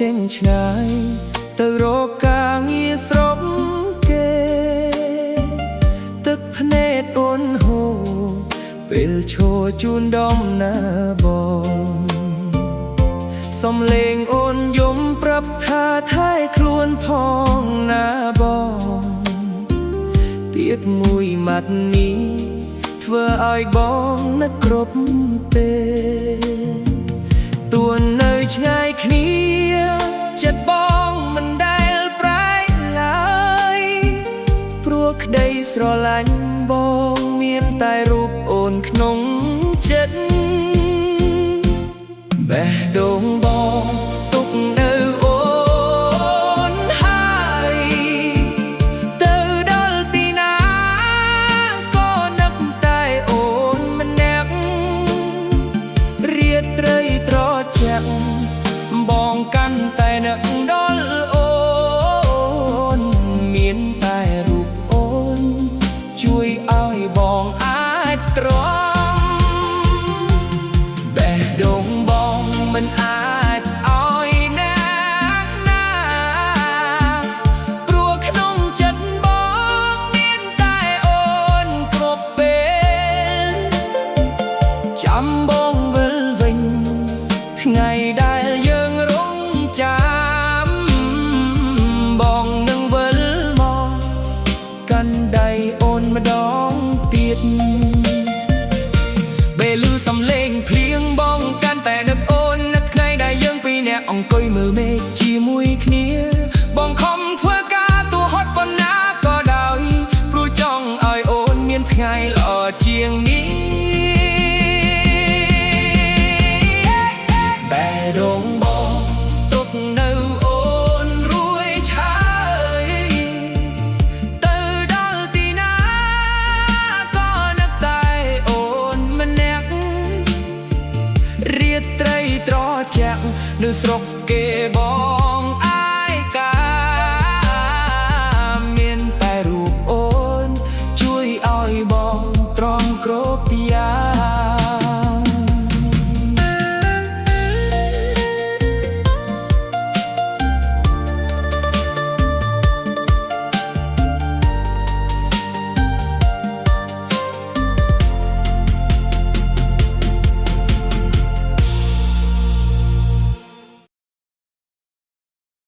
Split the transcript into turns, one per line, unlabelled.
ចេញឆ្ងាយទៅរកការងារស្រុកគេទឹកភ្នែកអូនហូរពេលឈរជូនដំណើរបងសំលេងអូនយំប្រាប់ថាថែខ្លួនផងណាបងពាក្យមួយម៉ាត់នេះធ្វើឲ្យបងនឹកគ្រប់ពេលទួនៅឆ្ងាយគ្នាចិត្តបងមិនដែលប្រែឡើយព្រោះក្តីស្រឡាញ់បងមានតែរូបអូនក្នុងចិត្តបេះដូងបងទុកនៅអូនហើយទៅដល់ទីណាក៏នឹកតែអូនម្នាក់រាត្រីត្រជាក់បងកាន់តែនឹកដល់អូនមានតែរូបអូនជួយឲ្យបងអាចទ្រាំបេះដូងបងមិនអាចឲ្យណាព្រោះក្នុងចិត្តបងមានតែអូនគ្រប់ពេលចាំបងវិលវិញថ្ងៃដែលយើងរងចាំបងនឹងវិលមកកាន់ដៃអូនម្ដងទៀតពេលឮសំឡេងភ្លៀងបងកាន់តែនឹកអូននឹកថ្ងៃដែលយើងពីរនាក់អង្គុយមើលមេឃជាមួយគ្នាបងខំធ្វើការទោះហត់ប៉ុណ្ណាក៏ដោយព្រោះចង់ឲ្យអូនមានថ្ងៃល្អជាងនេះបេះដូងបងទុកនៅអូនរួយឆាយទៅដល់ទីណាក៏នឹកតែអូនម្នាក់រាត្រីត្រជាក់នៅស្រុកគេប